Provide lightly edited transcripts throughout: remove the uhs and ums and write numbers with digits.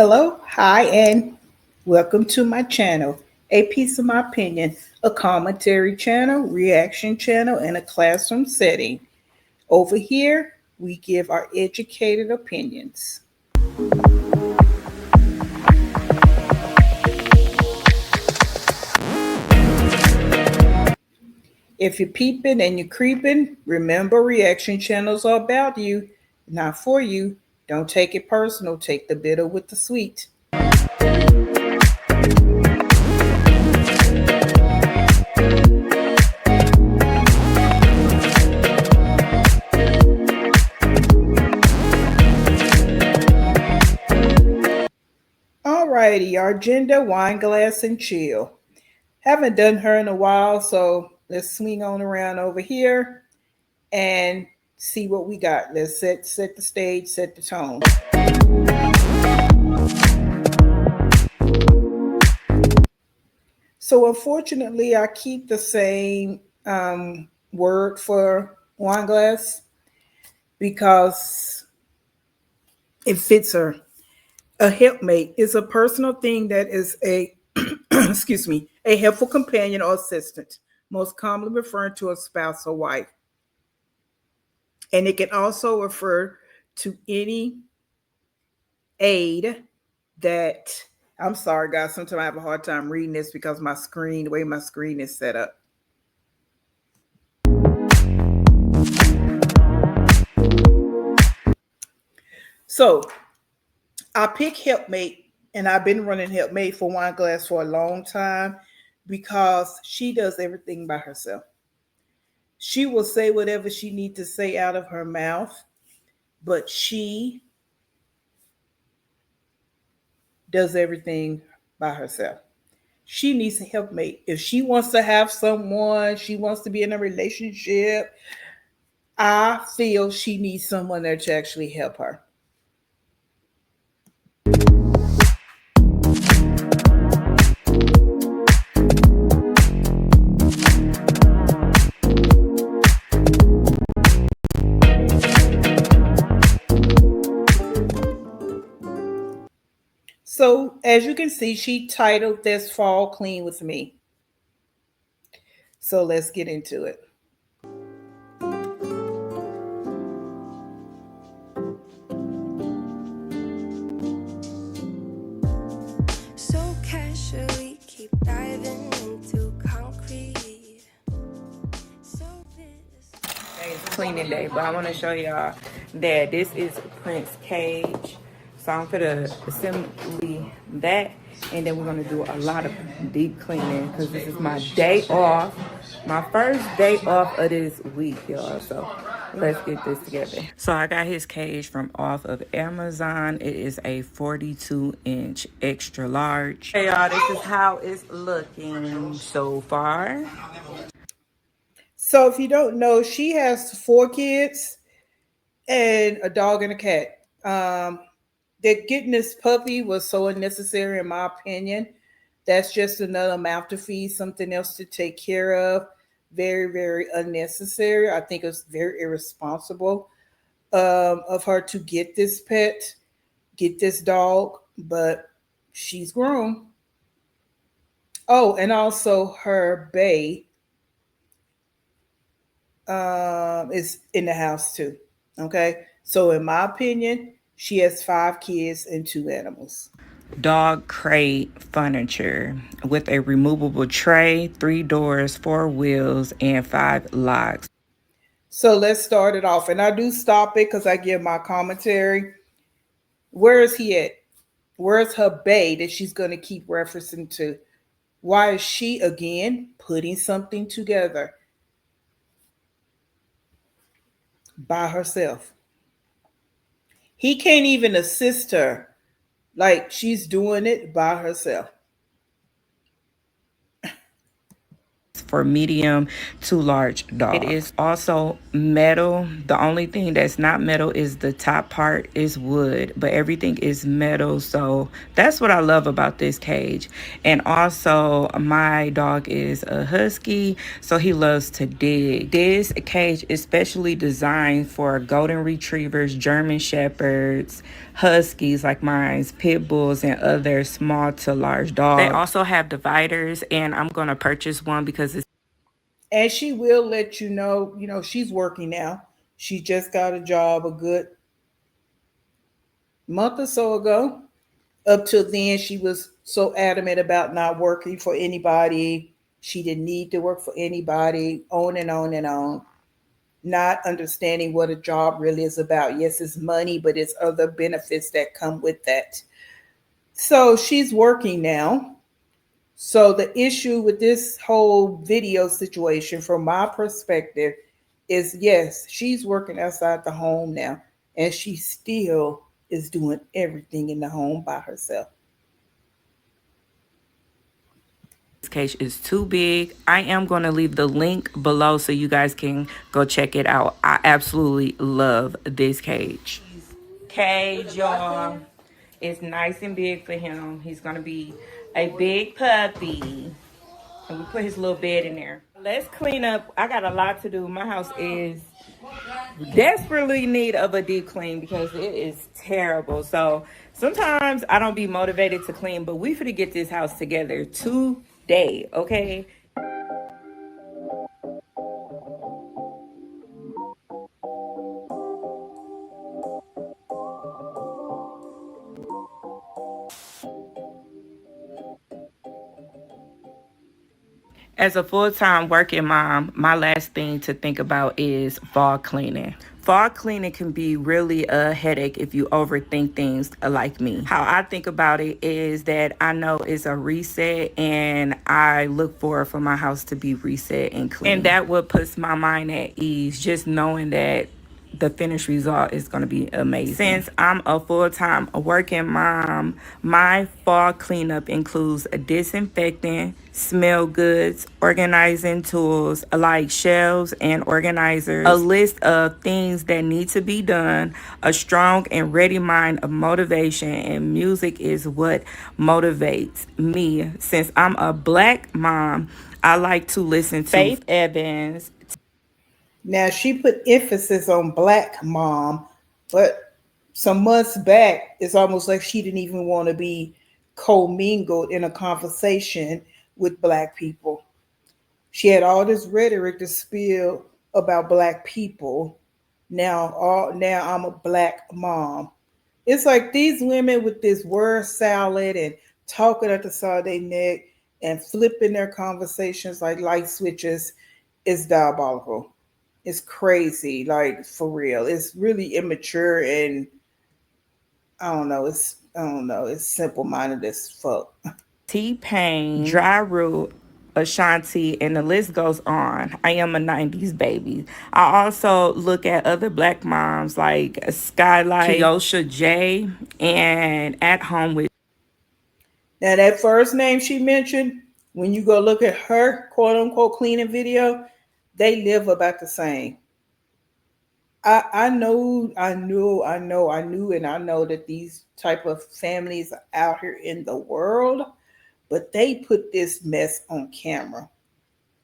Hello, hi, and welcome to my channel. A piece of my opinion, a commentary channel, reaction channel, and a classroom setting. Over here, we give our educated opinions. If you're peeping and you're creeping, remember reaction channels are about you, not for you. Don't take it personal, take the bitter with the sweet. Alrighty, our agenda, Wineglass and Chill. Haven't done her in a while, so let's swing on around over here and see what we got. Let's set the stage, set the tone. So unfortunately, I keep the same word for wine glass because it fits her. A helpmate is a personal thing that is a excuse me, a helpful companion or assistant, most commonly referring to a spouse or wife. And it can also refer to any aid that I'm sorry, guys. Sometimes I have a hard time reading this because the way my screen is set up. So I pick helpmate, and I've been running helpmate for wine glass for a long time because she does everything by herself. She will say whatever she needs to say out of her mouth, but she does everything by herself. She needs a helpmate. If she wants to have someone, she wants to be in a relationship, I feel she needs someone there to actually help her. So, as you can see, she titled this Fall Clean with Me. So, let's get into it. So casually keep diving into concrete. It's cleaning day, but I want to show y'all that this is Prince cage. So I'm gonna assembly that, and then we're gonna do a lot of deep cleaning because this is my day off, my first day off of this week, y'all. So let's get this together. So I got his cage from off of Amazon. It is a 42-inch extra large. Hey y'all, this is how it's looking so far. So if you don't know, she has 4 kids and a dog and a cat. That getting this puppy was so unnecessary in my opinion. That's just another mouth to feed, something else to take care of. Very, very unnecessary. I think it's very irresponsible of her to get this pet, get this dog, but she's grown. Oh, and also her bae is in the house too. Okay. So in my opinion, she has 5 kids and 2 animals. Dog crate furniture with a removable tray, 3 doors, 4 wheels, and 5 locks. So let's start it off. And I do stop it because I give my commentary. Where is he at? Where's her bae that she's going to keep referencing to? Why is she again putting something together by herself? He can't even assist her. Like she's doing it by herself. for medium to large dogs. It is also metal. The only thing that's not metal is the top part is wood, but everything is metal. So that's what I love about this cage. And also my dog is a husky, so he loves to dig. This cage is specially designed for golden retrievers, German shepherds, huskies like mine, pit bulls, and other small to large dogs. They also have dividers, and I'm gonna purchase one because it's. And she will let you know, she's working now. She just got a job a good month or so ago. Up till then, she was so adamant about not working for anybody. She didn't need to work for anybody, on and on and on. Not understanding what a job really is about. Yes, it's money, but it's other benefits that come with that. So she's working now. So the issue with this whole video situation, from my perspective, is yes, she's working outside the home now, and she still is doing everything in the home by herself. This cage is too big. I am going to leave the link below so you guys can go check it out. I absolutely love this cage, y'all. It's nice and big for him. He's going to be a big puppy. And we put his little bed in there. Let's clean up. I got a lot to do. My house is desperately in need of a deep clean because it is terrible. So sometimes I don't be motivated to clean, but we finna get this house together today, okay? As a full-time working mom, my last thing to think about is fall cleaning. Fall cleaning can be really a headache if you overthink things like me. How I think about it is that I know it's a reset, and I look forward for my house to be reset and clean. And that what puts my mind at ease, just knowing that the finished result is going to be amazing. Since I'm a full-time working mom, my fall cleanup includes a disinfectant, smell goods, organizing tools like shelves and organizers, a list of things that need to be done, a strong and ready mind of motivation, and music is what motivates me. Since I'm a Black mom, I like to listen to Faith Evans. Now she put emphasis on Black mom, but some months back, it's almost like she didn't even want to be commingled in a conversation with Black people. She had all this rhetoric to spill about Black people. Now I'm a Black mom. It's like these women with this word salad and talking at the side of their neck and flipping their conversations like light switches is diabolical. It's crazy, like for real. It's really immature, and I don't know. It's simple minded as fuck. T-Pain, Dry Root, Ashanti, and the list goes on. I am a 90s baby. I also look at other Black moms like Skylight, Kiosha J, and At Home with. Now that first name she mentioned, when you go look at her quote unquote cleaning video, they live about the same. I knew, and I know that these type of families are out here in the world, but they put this mess on camera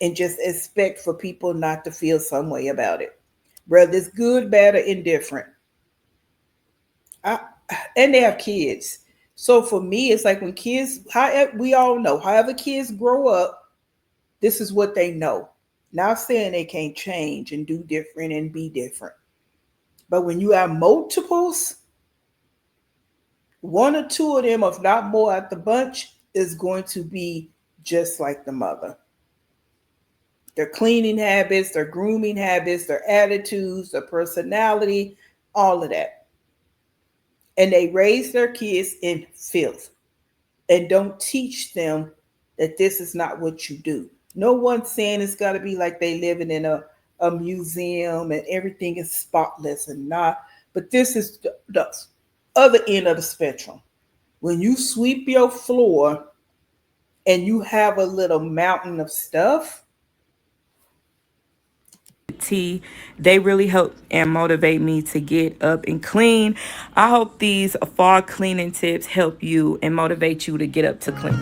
and just expect for people not to feel some way about it, whether it's good, bad, or indifferent. I, and they have kids. So for me, it's like when kids, however, we all know, however kids grow up, this is what they know. Not saying they can't change and do different and be different. But when you have multiples, one or two of them, if not more at the bunch, is going to be just like the mother. Their cleaning habits, their grooming habits, their attitudes, their personality, all of that. And they raise their kids in filth and don't teach them that this is not what you do. No one's saying it's got to be like they living in a museum and everything is spotless and not. But this is the other end of the spectrum. When you sweep your floor and you have a little mountain of stuff, with tea. They really help and motivate me to get up and clean. I hope these fall cleaning tips help you and motivate you to get up to clean.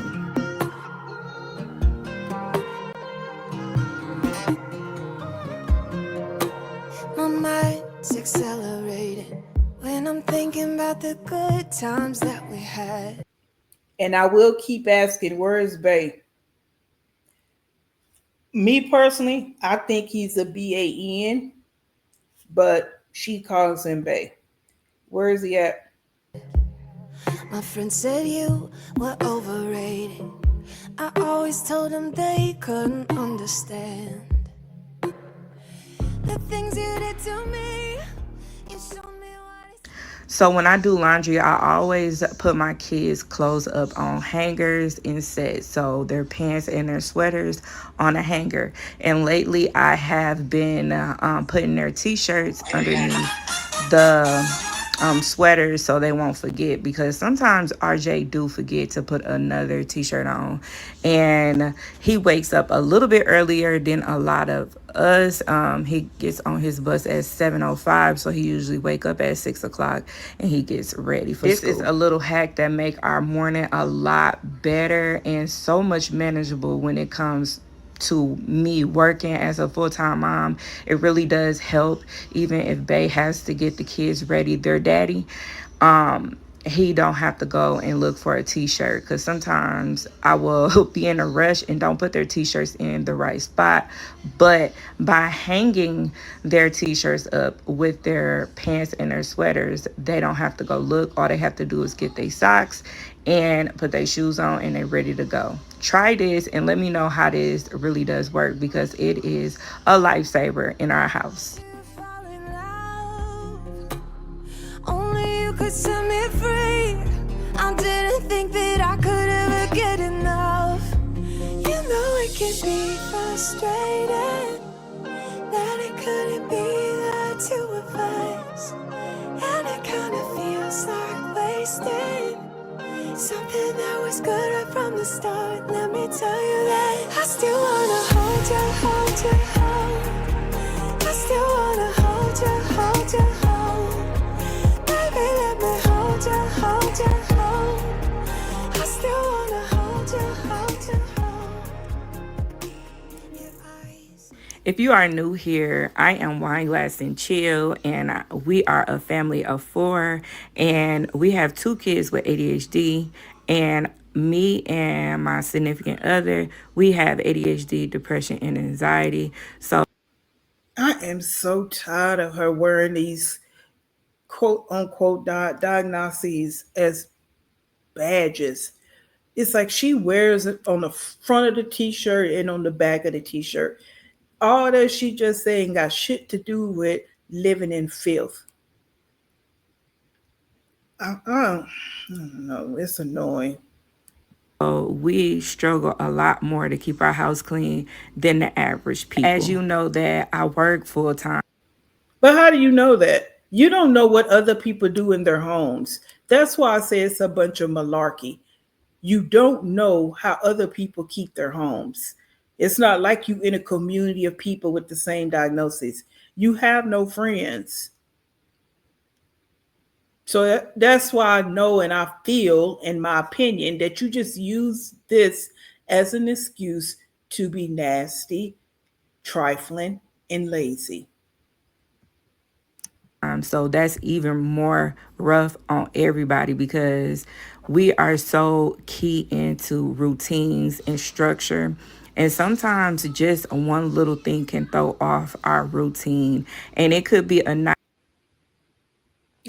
My mind's accelerating when I'm thinking about the good times that we had. And I will keep asking, where is Bay? Me personally, I think he's a BAN, but she calls him Bay. Where is he at? My friend said you were overrated. I always told them they couldn't understand the things you did to me. You showed me what it's. So when I do laundry, I always put my kids' clothes up on hangers and sets. So their pants and their sweaters on a hanger. And lately, I have been putting their t-shirts underneath the sweaters so they won't forget, because sometimes RJ do forget to put another t-shirt on, and he wakes up a little bit earlier than a lot of us. He gets on his bus at 7:05, so he usually wake up at 6 o'clock and he gets ready for school. This is a little hack that make our morning a lot better and so much manageable when it comes to me working as a full-time mom. It really does help, even if Bay has to get the kids ready, their daddy, he don't have to go and look for a t-shirt, because sometimes I will be in a rush and don't put their t-shirts in the right spot. But by hanging their t-shirts up with their pants and their sweaters, they don't have to go look. All they have to do is get their socks and put their shoes on and they're ready to go. Try this and let me know how this really does work, because it is a lifesaver in our house. Fall in love. Only you could set me free. I didn't think that I could ever get enough. You know it can be frustrating that it couldn't be the two of us, and it kind of feels like wasting something that was good right from the start. Let me tell you that I still wanna hold you, hold you, hold. I still wanna hold you, hold you, hold. Baby, let me hold you, hold you, hold. I still wanna hold you, hold you, hold. Your eyes. If you are new here, I am Wineglass and Chill, and we are a family of 4, and we have 2 kids with ADHD, and me and my significant other, we have ADHD, depression, and anxiety. So I am so tired of her wearing these quote unquote diagnoses as badges. It's like she wears it on the front of the t-shirt and on the back of the t-shirt. All that she just saying got shit to do with living in filth. I don't know. It's annoying. we struggle a lot more to keep our house clean than the average people. As you know that I work full time. But how do you know that? You don't know what other people do in their homes. That's why I say it's a bunch of malarkey. You don't know how other people keep their homes. It's not like you in a community of people with the same diagnosis. You have no friends. So that's why I know and I feel, in my opinion, that you just use this as an excuse to be nasty, trifling, and lazy. So that's even more rough on everybody, because we are so key into routines and structure. And sometimes just one little thing can throw off our routine. And it could be a night.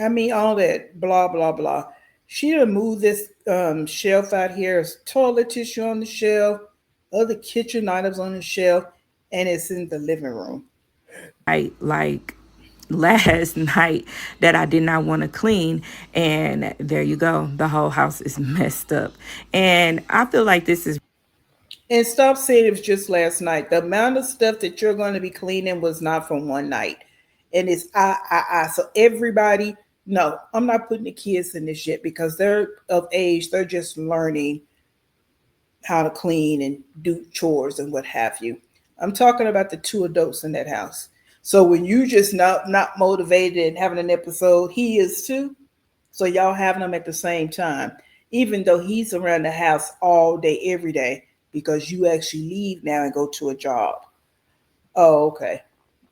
I mean, all that blah, blah, blah. She done moved this shelf out here. There's toilet tissue on the shelf, other kitchen items on the shelf, and it's in the living room. Like last night that I did not want to clean, and there you go, the whole house is messed up. And I feel like this is And stop saying it was just last night. The amount of stuff that you're going to be cleaning was not from one night. And it's I. So everybody, no, I'm not putting the kids in this yet because they're of age. They're just learning how to clean and do chores and what have you. I'm talking about the 2 adults in that house. So when you just not motivated and having an episode, he is too. So y'all having them at the same time, even though he's around the house all day, every day, because you actually leave now and go to a job. Oh, okay.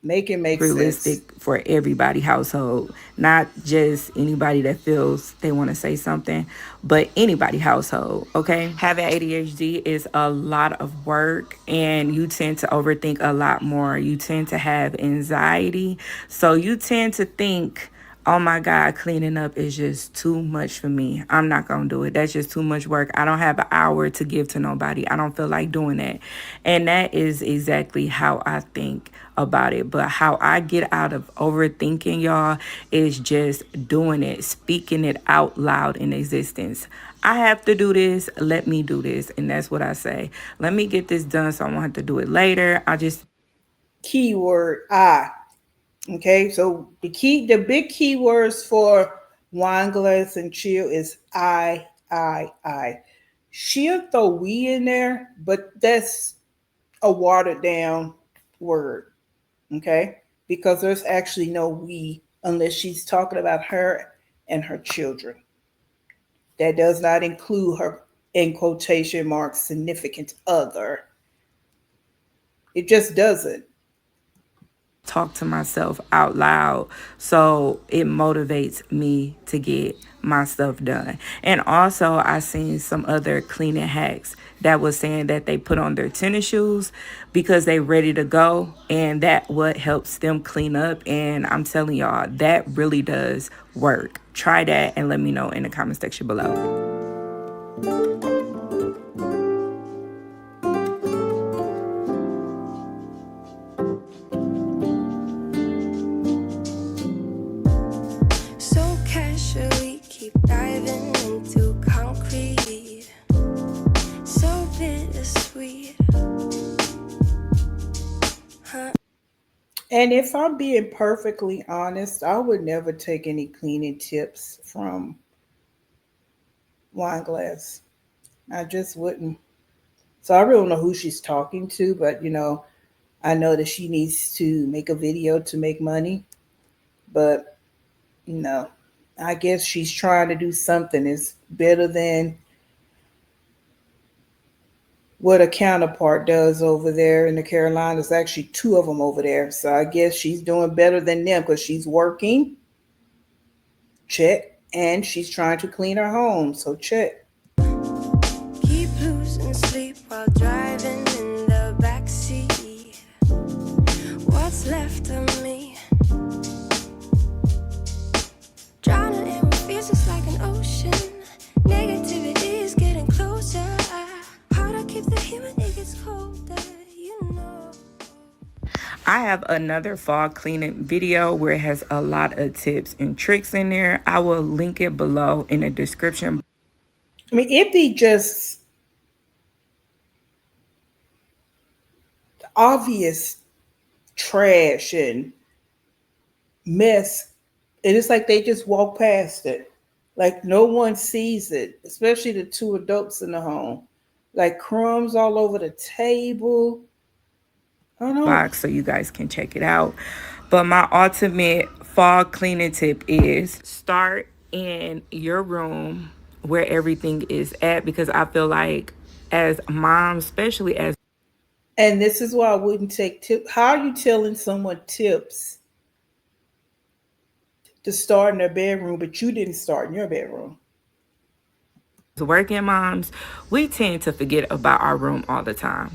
Make it make sense. realistic for everybody household, not just anybody that feels they want to say something, but anybody household. Okay, having ADHD is a lot of work, and you tend to overthink a lot more. You tend to have anxiety, so you tend to think, oh my God, cleaning up is just too much for me. I'm not going to do it. That's just too much work. I don't have an hour to give to nobody. I don't feel like doing that. And that is exactly how I think about it. But how I get out of overthinking, y'all, is just doing it, speaking it out loud in existence. I have to do this. Let me do this. And that's what I say. Let me get this done so I won't have to do it later. I just Keyword I. Okay, so the big keywords for Wineglass and Chill is I. She'll throw we in there, but that's a watered down word. Okay, because there's actually no we unless she's talking about her and her children. That does not include her, in quotation marks, significant other. It just doesn't. talk to myself out loud, so it motivates me to get my stuff done. And also I seen some other cleaning hacks that was saying that they put on their tennis shoes because they ready to go, and that what helps them clean up. And I'm telling y'all, that really does work. Try that and let me know in the comment section below. So casually keep diving into concrete. So bittersweet. And if I'm being perfectly honest, I would never take any cleaning tips from Wineglass. I just wouldn't. So I really don't know who she's talking to, but I know that she needs to make a video to make money. But you know, I guess she's trying to do something is better than what a counterpart does over there in the Carolinas. Actually, two of them over there. So I guess she's doing better than them because she's working. Check. And she's trying to clean her home. So check. Keep losing sleep while driving in the backseat. What's left of me? Drowning in what feels just like an ocean. Negativity is getting closer. Hard to keep the human, it gets colder, you know. I have another fall cleaning video where it has a lot of tips and tricks in there. I will link it below in the description. I mean, it'd be just obvious trash and mess. And it's like they just walk past it. Like no one sees it, especially the two adults in the home. Like crumbs all over the table. I don't know. Box so you guys can check it out. But my ultimate fall cleaning tip is start in your room where everything is at, because I feel like as moms, especially as And this is why I wouldn't take tips. How are you telling someone tips to start in their bedroom, but you didn't start in your bedroom? working moms, we tend to forget about our room all the time.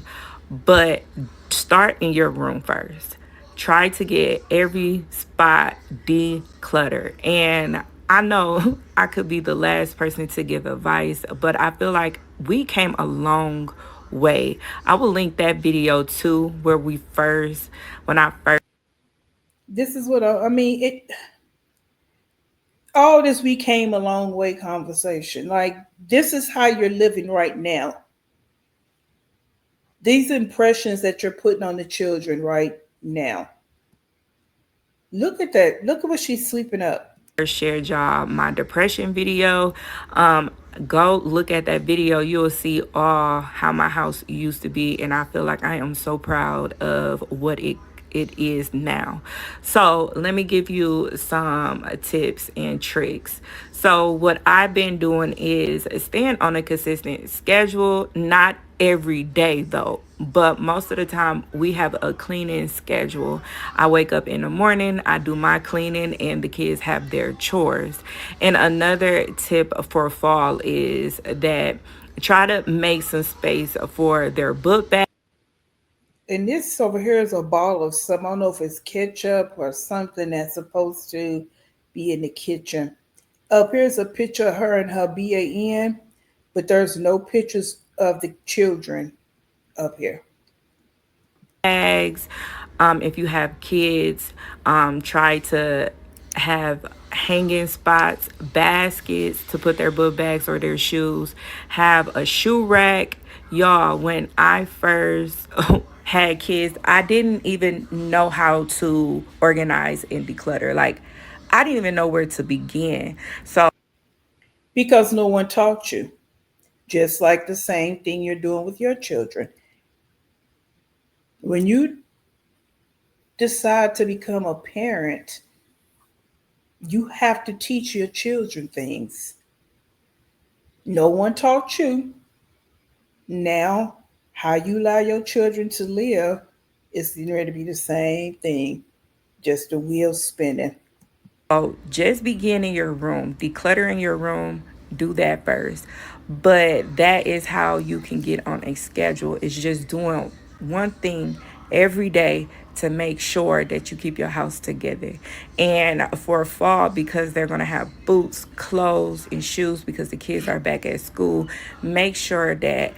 But start in your room first. Try to get every spot decluttered. And I know I could be the last person to give advice, but I feel like we came a long way. I will link that video too, where when I first. This is what I mean. All this we came a long way conversation. Like this is how you're living right now. These impressions that you're putting on the children right now. Look at that. Look at what she's sweeping up. Shared y'all my depression video. Go look at that video. You'll see all how my house used to be, and I feel like I am so proud of what it it is now. So let me give you some tips and tricks. So what I've been doing is staying on a consistent schedule, not every day though, but most of the time we have a cleaning schedule. I wake up in the morning, I do my cleaning, and the kids have their chores. And another tip for fall is that try to make some space for their book bag. And this over here is a ball of some, I don't know if it's ketchup or something that's supposed to be in the kitchen. Up here's a picture of her and her BAN, but there's no pictures of the children up here. Bags. If you have kids, try to have hanging spots, baskets to put their book bags or their shoes. Have a shoe rack. Y'all, when I first had kids, I didn't even know how to organize and declutter. Like, I didn't even know where to begin. So, Because no one taught you. Just like the same thing you're doing with your children. When you decide to become a parent, you have to teach your children things. No one taught you. Now, how you allow your children to live is going to be the same thing, just the wheels spinning. oh, just begin in your room, decluttering your room, do that first. But that is how you can get on a schedule. It's just doing one thing every day to make sure that you keep your house together. And for fall, because they're going to have boots, clothes, and shoes because the kids are back at school, make sure that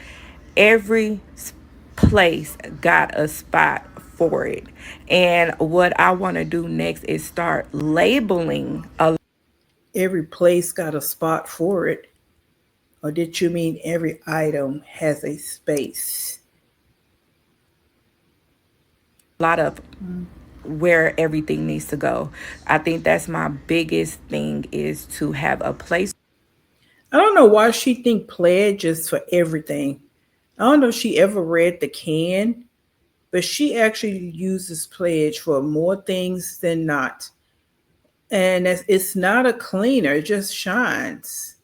every place got a spot for it. And what I want to do next is start labeling a Every place got a spot for it. Or did you mean every item has a space? lot of where everything needs to go. I think that's my biggest thing is to have a place. I don't know why she think pledge is for everything. I don't know if she ever read the can, but she actually uses pledge for more things than not. And it's not a cleaner, it just shines.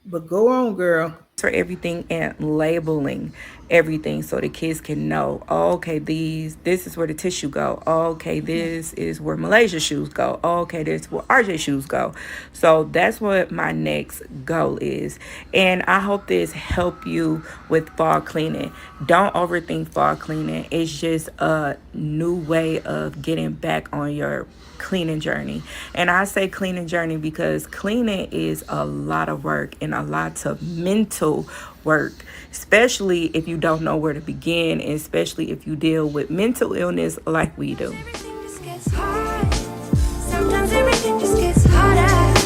But go on, girl. For everything and labeling everything so the kids can know, oh, okay, this is where the tissue go, oh, okay, this is where Malaysia shoes go, oh, okay, this is where RJ shoes go. So that's what my next goal is, and I hope this help you with fall cleaning. Don't overthink fall cleaning. It's just a new way of getting back on your cleaning journey. And I say cleaning journey because cleaning is a lot of work and a lot of mental work, especially if you don't know where to begin, and especially if you deal with mental illness like we do. Everything just gets hard. Sometimes everything just gets harder.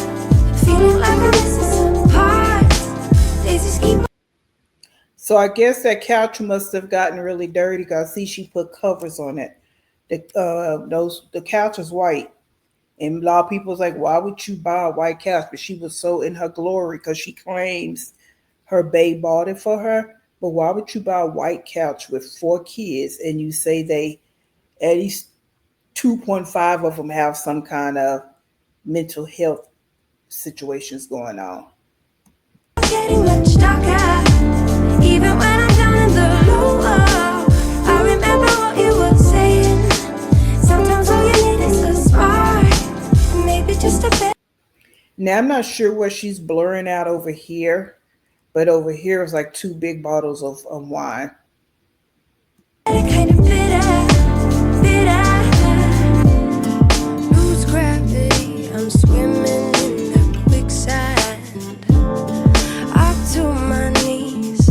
Feeling like I'm missing some parts. They just keep. So I guess that couch must have gotten really dirty because I see she put covers on it. The couch is white. And a lot of people was like, why would you buy a white couch? But she was so in her glory because she claims her babe bought it for her. But why would you buy a white couch with 4 kids and you say they at least 2.5 of them have some kind of mental health situations going on? Getting much darker. Even when I'm down in the lower, I remember what you were saying. Sometimes all you need is a spark. Maybe just a bit. Now I'm not sure what she's blurring out over here, but over here is like 2 big bottles of wine. Kind of bitter, bitter. Lose gravity. I'm swimming in the quicksand. Up to my knees.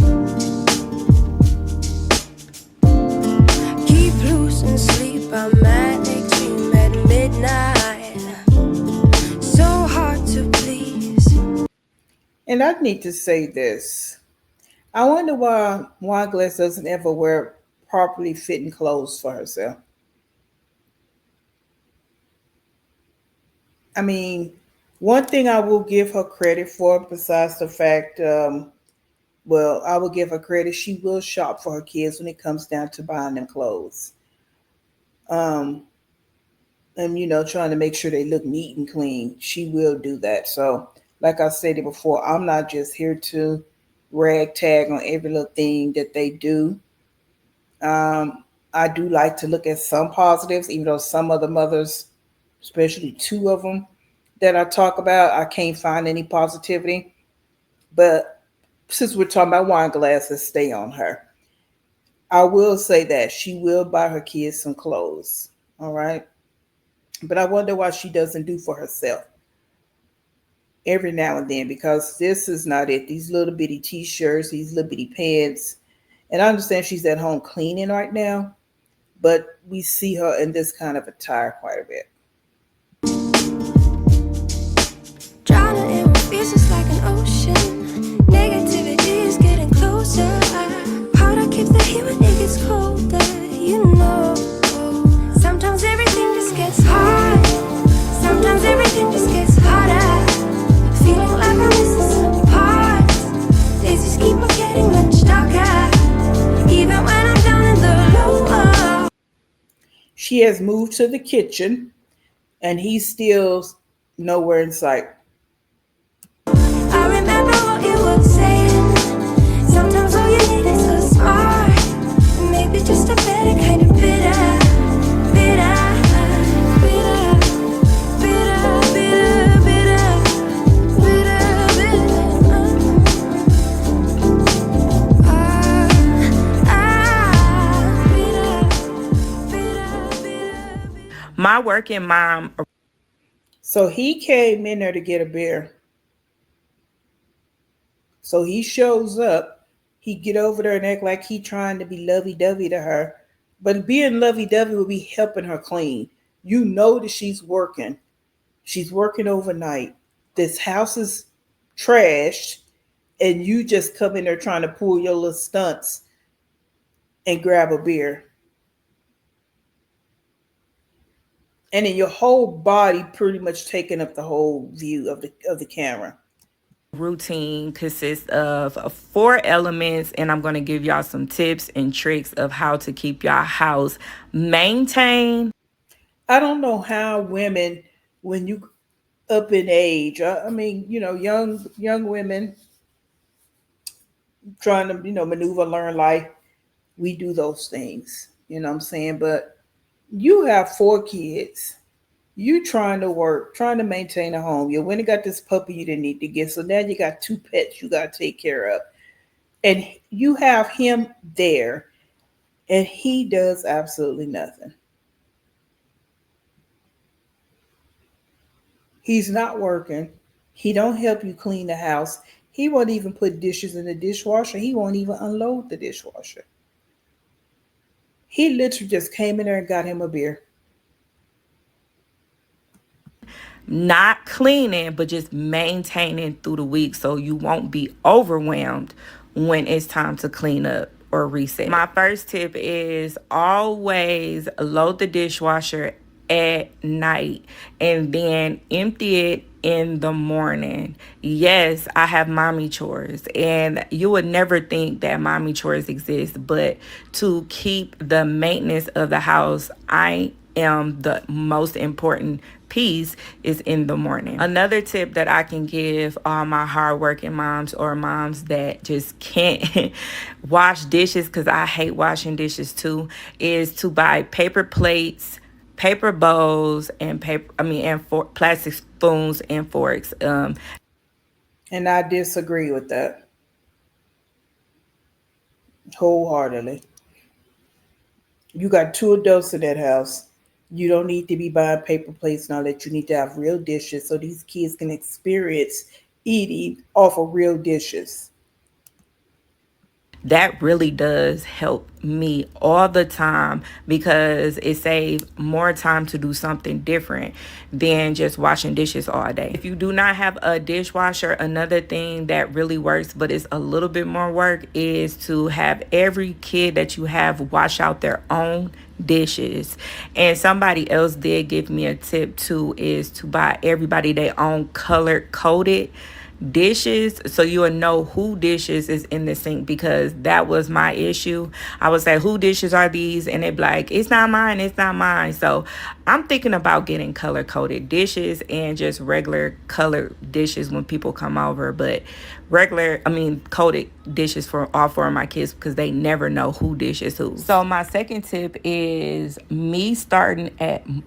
Keep losing sleep. I'm at extreme at midnight. So hard to please. And I need to say this. I wonder why Wineglass doesn't ever wear properly fitting clothes for herself. I mean, one thing I will give her credit for, besides the fact Well, I will give her credit. She will shop for her kids when it comes down to buying them clothes. Um, and trying to make sure they look neat and clean. She will do that. So, like I said before, I'm not just here to ragtag on every little thing that they do. I do like to look at some positives, even though some of the mothers, especially two of them that I talk about, I can't find any positivity. But since we're talking about wine glasses, stay on her. I will say that she will buy her kids some clothes. All right. But I wonder why she doesn't do for herself every now and then, because this is not it. These little bitty t-shirts, these little bitty pants. And I understand she's at home cleaning right now, but we see her in this kind of attire quite a bit. Drowning in what feels just like an ocean. Negativity is getting closer. Harder keeps the heat when it gets colder. Sometimes everything just gets hard. Sometimes everything just gets harder. Feeling like I'm missing some parts. Days just keep on getting much darker. Even when I'm down in the lower. She has moved to the kitchen, and he's still nowhere in sight. I remember what you were saying. Sometimes all you need is a spark. Maybe just a better kind of bitter. My working mom. So he came in there to get a beer. So he shows up. He get over there and act like he trying to be lovey-dovey to her. But being lovey-dovey would be helping her clean. You know that she's working. She's working overnight. This house is trashed. And you just come in there trying to pull your little stunts and grab a beer. And then your whole body pretty much taking up the whole view of the camera. Routine consists of 4 elements, and I'm going to give y'all some tips and tricks of how to keep your house maintained. I don't know how women, when you up in age, I mean, young women trying to, maneuver, learn life, we do those things. You know what I'm saying? But you have 4 kids. You trying to work, trying to maintain a home. You went and got this puppy you didn't need to get. So now you got 2 pets you got to take care of. And you have him there, and he does absolutely nothing. He's not working. He don't help you clean the house. He won't even put dishes in the dishwasher. He won't even unload the dishwasher. He literally just came in there and got him a beer. Not cleaning, but just maintaining through the week so you won't be overwhelmed when it's time to clean up or reset. My first tip is always load the dishwasher at night and then empty it in the morning. Yes, I have mommy chores, and you would never think that mommy chores exist, but to keep the maintenance of the house, I am the most important piece is in the morning. Another tip that I can give all my hardworking moms or moms that just can't wash dishes, because I hate washing dishes too, is to buy paper plates, paper bowls, and plastic spoons and forks. And I disagree with that wholeheartedly. You got 2 adults in that house. You don't need to be buying paper plates and all that. You need to have real dishes so these kids can experience eating off of real dishes. That really does help me all the time, because it saves more time to do something different than just washing dishes all day. If you do not have a dishwasher, another thing that really works, but it's a little bit more work, is to have every kid that you have wash out their own dishes. And somebody else did give me a tip too, is to buy everybody their own color coded dishes, so you'll know who dishes is in the sink, because that was my issue. I would say, who dishes are these? And they'd be like, it's not mine, it's not mine. So I'm thinking about getting color coded dishes and just regular colored dishes when people come over, but coated dishes for all four of my kids, because they never know who dishes who. So my second tip is, me starting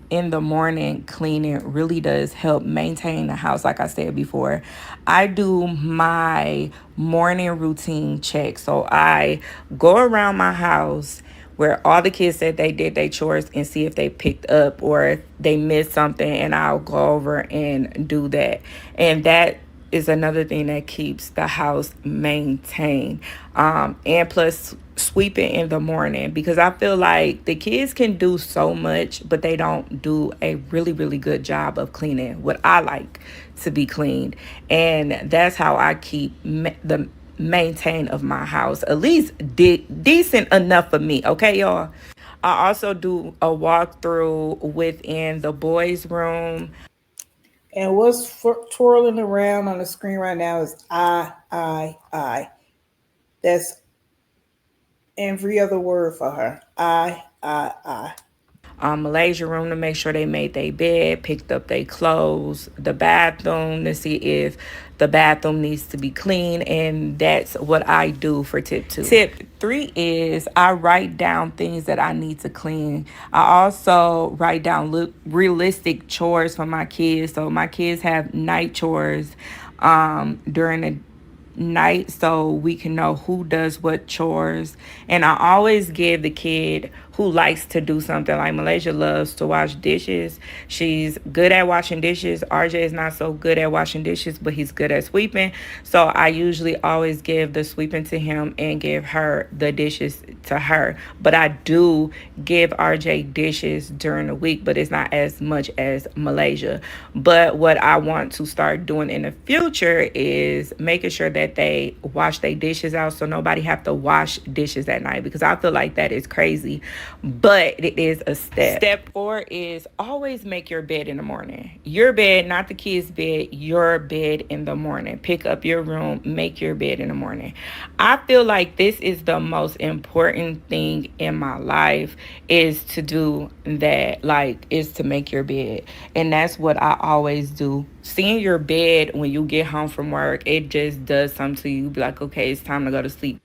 in the morning cleaning really does help maintain the house. Like I said before, I do my morning routine check. So I go around my house where all the kids said they did their chores and see if they picked up or if they missed something, and I'll go over and do that. And that is another thing that keeps the house maintained. And plus sweeping in the morning, because I feel like the kids can do so much, but they don't do a really, really good job of cleaning what I like to be cleaned. And that's how I keep the maintain of my house at least decent enough for me. Okay, y'all. I also do a walkthrough within the boys' room. And what's twirling around on the screen right now is I. That's every other word for her. I. Malaysia room to make sure they made their bed, picked up their clothes, the bathroom to see if the bathroom needs to be clean, and that's what I do for tip 2. Tip 3 is I write down things that I need to clean. I also write down realistic chores for my kids. So my kids have night chores during the night, so we can know who does what chores. And I always give the kid who likes to do something. Like Malaysia loves to wash dishes. She's good at washing dishes. RJ is not so good at washing dishes, but he's good at sweeping. So I usually always give the sweeping to him and give her the dishes to her. But I do give RJ dishes during the week, but it's not as much as Malaysia. But what I want to start doing in the future is making sure that they wash their dishes out, so nobody have to wash dishes at night, because I feel like that is crazy, but it is a step. Step 4 is always make your bed in the morning. Your bed, not the kids' bed, your bed in the morning. Pick up your room, make your bed in the morning. I feel like this is the most important thing in my life, is to do that, is to make your bed. And that's what I always do. Seeing your bed when you get home from work, it just does something to you. Be like, okay, it's time to go to sleep.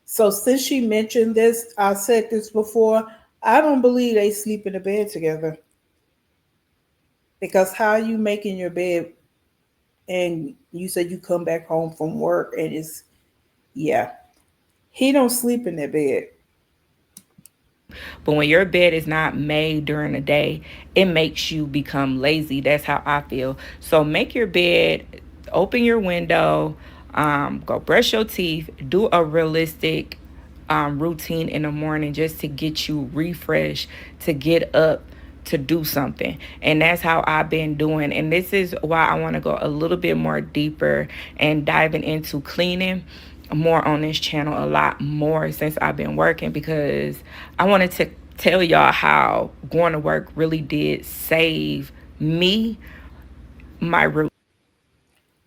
So since she mentioned this, I said this before, I don't believe they sleep in the bed together. Because how you making your bed, and you said you come back home from work and he don't sleep in that bed. But when your bed is not made during the day, it makes you become lazy. That's how I feel. So make your bed, open your window, go brush your teeth, do a realistic routine in the morning, just to get you refreshed, to get up, to do something. And that's how I've been doing. And this is why I want to go a little bit more deeper and diving into cleaning more on this channel a lot more since I've been working, because I wanted to tell y'all how going to work really did save me my routine.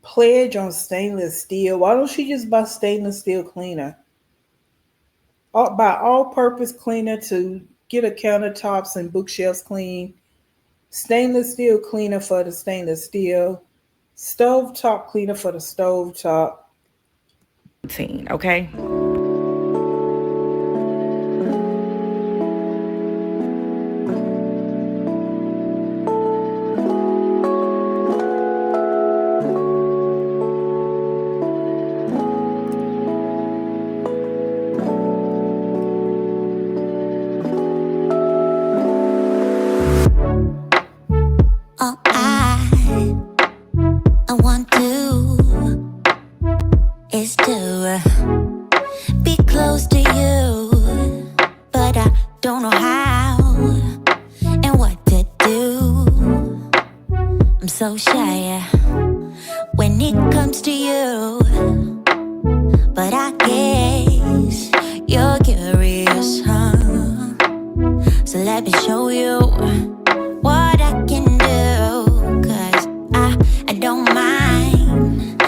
Pledge on stainless steel. Why don't she just buy stainless steel cleaner? Buy all-purpose cleaner to get her countertops and bookshelves clean. Stainless steel cleaner for the stainless steel. Stovetop cleaner for the stovetop. Okay. All I want to is to be close to you, but I don't know how and what to do. I'm so shy when it comes to you, but I guess you're curious, huh? So let me show you what I can do, 'cause I don't mind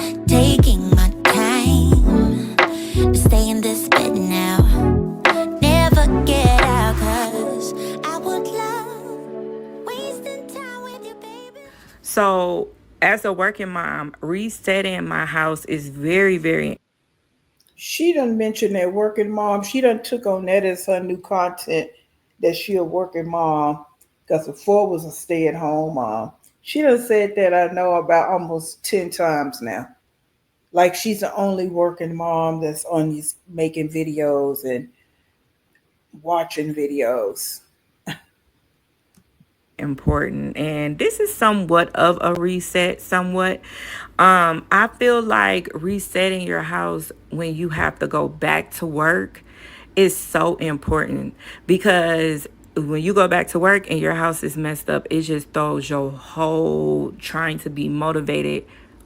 So as a working mom, resetting my house is very, very. She done mentioned that working mom. She done took on that as her new content, that she a working mom, because before was a stay at home mom. She done said that, I know, about almost 10 times now. Like she's the only working mom that's on these making videos and watching videos. Important, and this is somewhat of a reset. I feel like resetting your house when you have to go back to work is so important, because when you go back to work and your house is messed up, it just throws your whole trying to be motivated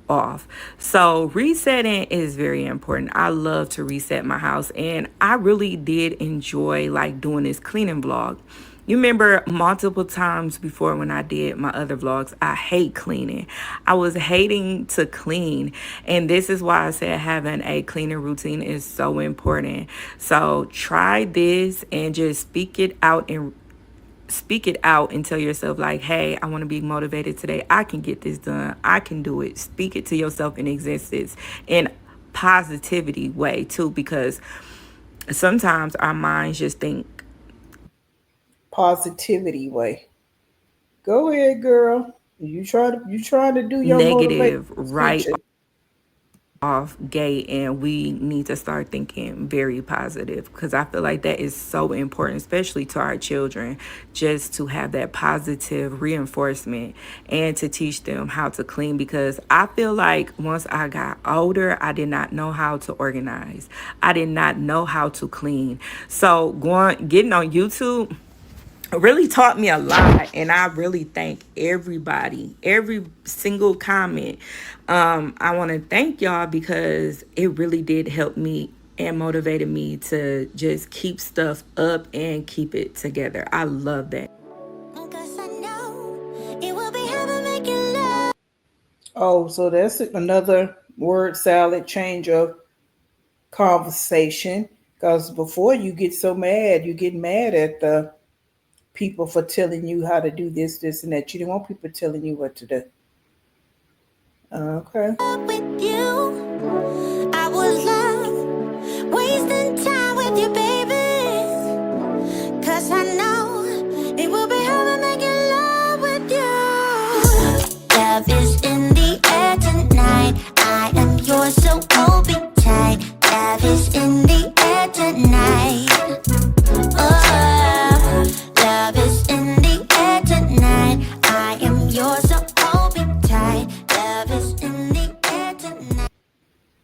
off. So resetting is very important. I love to reset my house, and I really did enjoy like doing this cleaning vlog. You remember multiple times before when I did my other vlogs, I hate cleaning. I was hating to clean. And this is why I said having a cleaning routine is so important. So try this and just speak it out and tell yourself like, hey, I want to be motivated today. I can get this done. I can do it. Speak it to yourself in existence in positivity way too, because sometimes our minds just think Positivity way. Go ahead, girl. You trying to do your negative motivation right speech. off gate, and we need to start thinking very positive, because I feel like that is so important, especially to our children, just to have that positive reinforcement and to teach them how to clean, because I feel like once I got older, I did not know how to organize. I did not know how to clean. So getting on YouTube really taught me a lot, and I really thank everybody, every single comment. I want to thank y'all, because it really did help me and motivated me to just keep stuff up and keep it together. I love that. Oh, so that's another word salad change of conversation. Because before you get so mad, you get mad at the people for telling you how to do this, this, and that. You don't want people telling you what to do. Okay. With you, I was love, wasting time with you, baby. Cause I know it will be heaven making love with you. Love is in the air tonight. I am yours, so hold me tight. Love is in the air tonight. Oh, love is in the air tonight. I am yours, so hold me tight. Love is in the air tonight.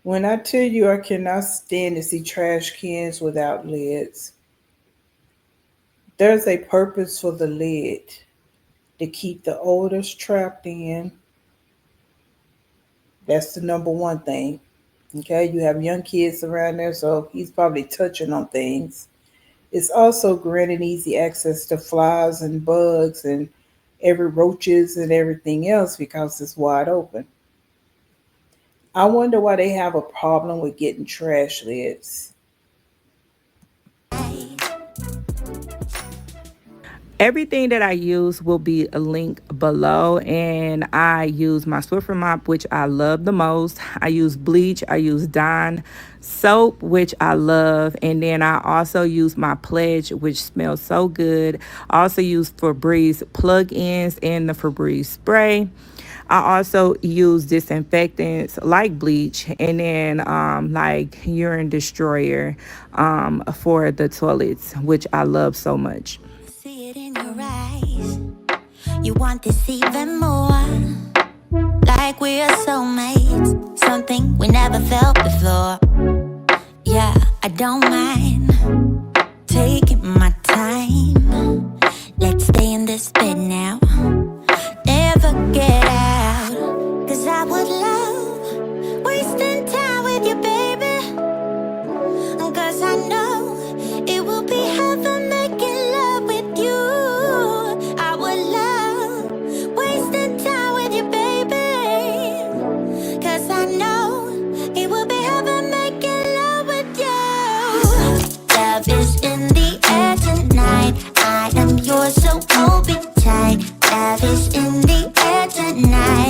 When I tell you I cannot stand to see trash cans without lids, there's a purpose for the lid, to keep the odors trapped in. That's the number one thing. Okay, you have young kids around there, so he's probably touching on things. It's also granting easy access to flies and bugs and every roaches and everything else, because it's wide open. I wonder why they have a problem with getting trash lids. Everything that I use will be a link below, and I use my Swiffer mop, which I love the most. I use bleach. I use Dawn soap, which I love, and then I also use my Pledge, which smells so good. I also use Febreze plug-ins and the Febreze spray. I also use disinfectants like bleach, and then like urine destroyer for the toilets, which I love so much. See it in your eyes. You want this even more. Like we are soulmates. Something we never felt before. Yeah, I don't mind taking my time. Let's stay in this bed now. Never get out. Cause I would love wasting time with you, baby. Cause I know it will be heaven making love with you. I would love wasting time with you, baby. Cause I know it will be heaven making love with you. Love is in the air tonight. I am yours, so hold me tight. Love is in the air tonight.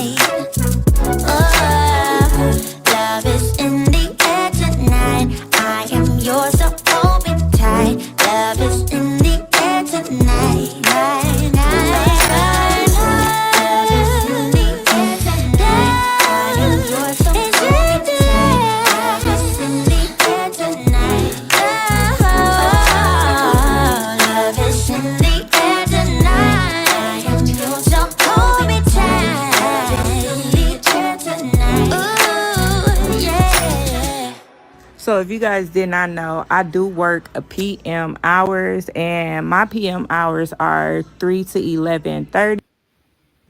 So if you guys did not know, I do work a PM hours, and my PM hours are 3 to 11:30.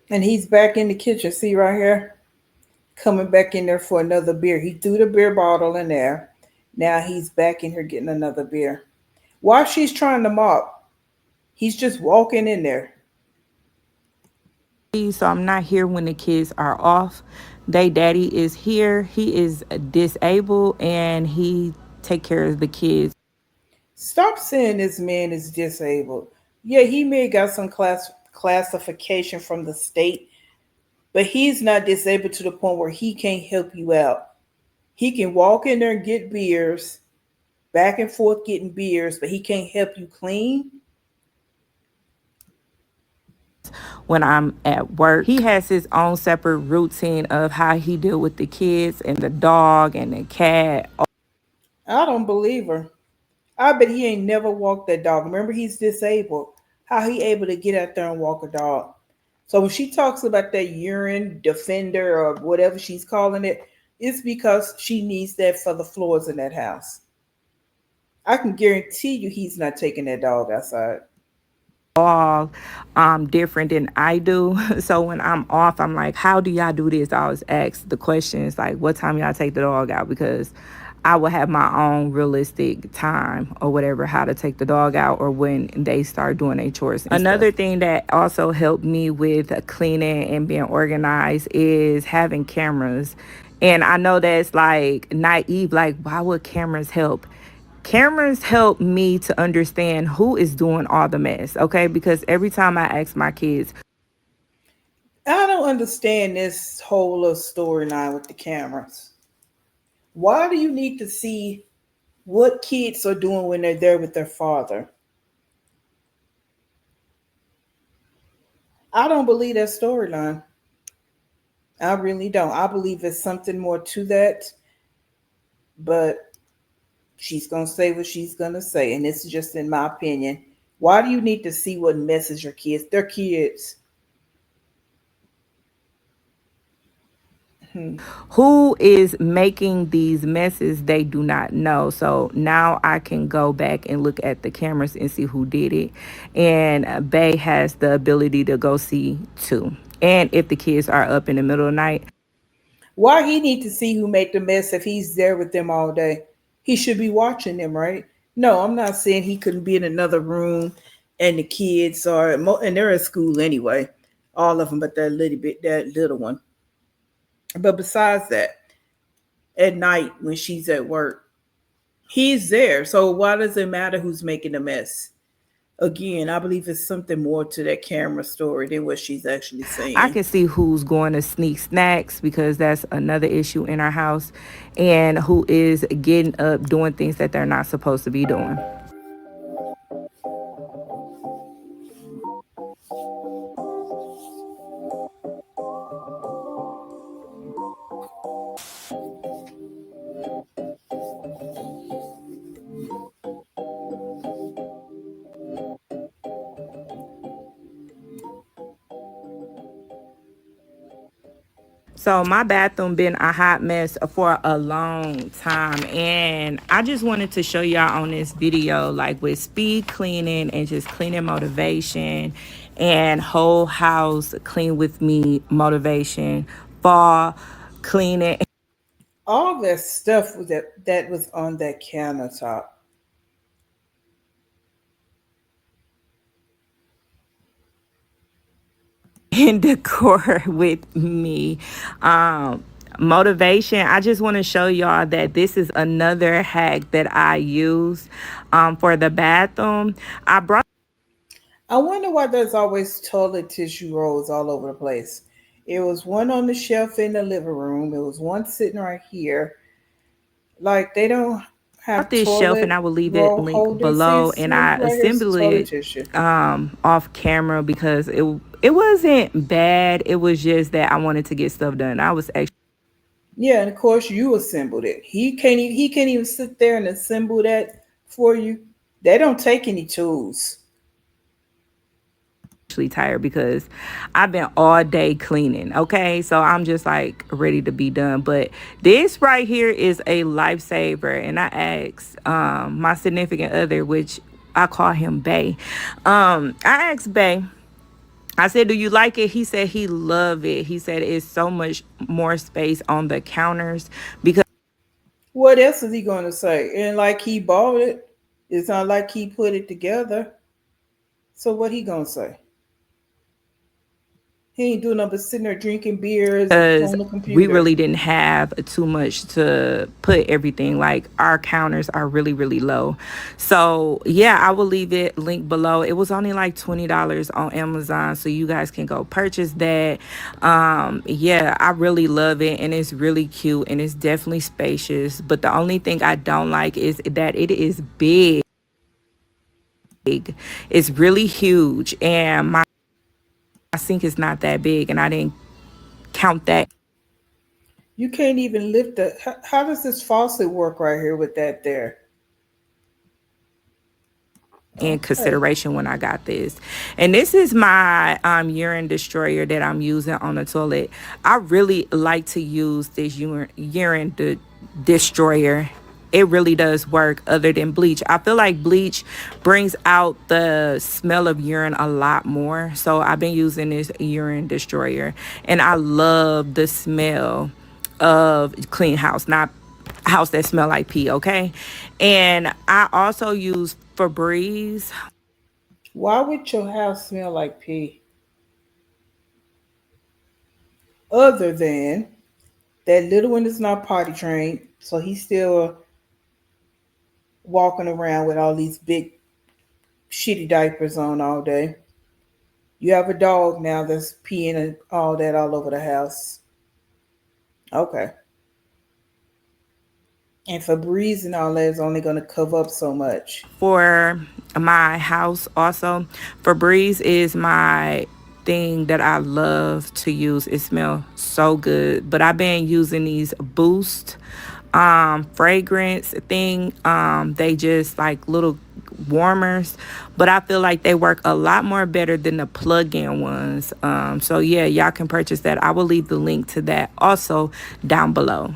And he's back in the kitchen. See right here? Coming back in there for another beer. He threw the beer bottle in there. Now he's back in here getting another beer. While she's trying to mop, he's just walking in there. So I'm not here when the kids are off. They daddy is here. He is disabled, and he take care of the kids. Stop saying this man is disabled. Yeah, he may have got some classification from the state, but he's not disabled to the point where he can't help you out. He can walk in there and get beers, back and forth getting beers, but he can't help you clean. When I'm at work, he has his own separate routine of how he deal with the kids and the dog and the cat. I don't believe her. I bet he ain't never walked that dog. Remember, he's disabled. How he able to get out there and walk a dog? So when she talks about that urine defender or whatever she's calling it, it's because she needs that for the floors in that house. I can guarantee you he's not taking that dog outside. All different than I do. So when I'm off, I'm like, how do y'all do this? I always ask the questions like, what time y'all take the dog out? Because I will have my own realistic time or whatever, how to take the dog out or when they start doing their chores. Another thing that also helped me with cleaning and being organized is having cameras. And I know that's like naive, like, why would cameras help? Cameras help me to understand who is doing all the mess, okay? Because every time I ask my kids, I don't understand this whole little storyline with the cameras. Why do you need to see what kids are doing when they're there with their father? I don't believe that storyline. I really don't. I believe there's something more to that, but she's going to say what she's going to say. And this is just in my opinion. Why do you need to see what messes your kids? They're kids. who is making these messes, they do not know. So now I can go back and look at the cameras and see who did it. And Bay has the ability to go see too. And if the kids are up in the middle of the night, Why he need to see who made the mess if he's there with them all day? He should be watching them, right? No, I'm not saying he couldn't be in another room and the kids are, and they're at school anyway, all of them, but that little one. But besides that, at night when she's at work, he's there. So why does it matter who's making the mess? Again, I believe it's something more to that camera story than what she's actually saying. I can see who's going to sneak snacks, because that's another issue in our house, and who is getting up doing things that they're not supposed to be doing. So my bathroom been a hot mess for a long time, and I just wanted to show y'all on this video, like with speed cleaning and just cleaning motivation and whole house clean with me motivation, fall cleaning. All that stuff that was on that countertop. In decor with me. Motivation, I just want to show y'all that this is another hack that I use for the bathroom. I wonder why there's always toilet tissue rolls all over the place. It was one on the shelf in the living room. It was one sitting right here. Like they don't have this shelf, and I will leave it linked below, and I assembled it off camera because it wasn't bad. It was just that I wanted to get stuff done. I was actually, yeah, and of course you assembled it. He can't even sit there and assemble that for you. They don't take any tools. tired because I've been all day cleaning. Okay, so I'm just like ready to be done. But this right here is a lifesaver, and I asked my significant other, which I call him Bay. I asked Bay. I said, "Do you like it?" He said he loved it. He said it's so much more space on the counters because What else is he going to say? And like he bought it. It's not like he put it together. So what he going to say? He ain't doing nothing but sitting there drinking beers on the we really computer. didn't have too much to put everything. Like our counters are really, really low. So yeah, I will leave it link below. It was only like $20 on Amazon, so you guys can go purchase that. Yeah, I really love it, and it's really cute, and it's definitely spacious. But the only thing I don't like is that it is big. It's really huge, and my sink is not that big, and I didn't count that You can't even lift the. How does this faucet work right here with that there? in Okay. consideration when I got this. And this is my urine destroyer that I'm using on the toilet. I really like to use this destroyer. It really does work other than bleach. I feel like bleach brings out the smell of urine a lot more. So I've been using this urine destroyer, and I love the smell of clean house, not house that smell like pee, okay? And I also use Febreze. Why would your house smell like pee? Other than that little one is not potty trained, so he's still walking around with all these big shitty diapers on all day. You have a dog now that's peeing and all that all over the house. Okay. And Febreze and all that is only going to cover up so much. For my house also, Febreze is my thing that I love to use. It smells so good. But I've been using these Boost fragrance thing. They just like little warmers, but I feel like they work a lot more better than the plug-in ones. So yeah, y'all can purchase that. I will leave the link to that also down below.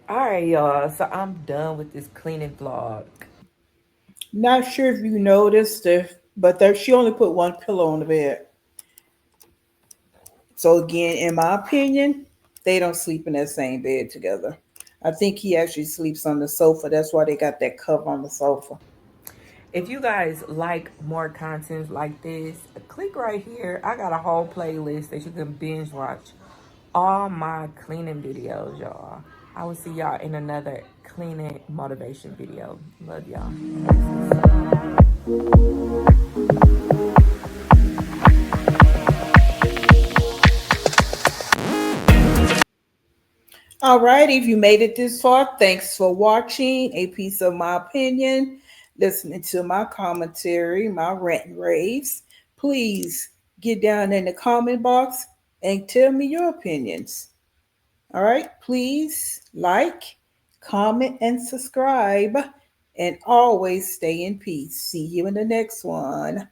All right, y'all. So I'm done with this cleaning vlog. Not sure if you noticed, but there, she only put one pillow on the bed. So again, in my opinion, they don't sleep in that same bed together. I think he actually sleeps on the sofa. That's why they got that cover on the sofa. If you guys like more content like this, click right here. I got a whole playlist that you can binge watch all my cleaning videos, y'all. I will see y'all in another cleaning motivation video. Love y'all. All right, if you made it this far, thanks for watching a piece of my opinion, listening to my commentary, my rant and raves. Please get down in the comment box and tell me your opinions. All right, please like, comment, and subscribe, and always stay in peace. See you in the next one.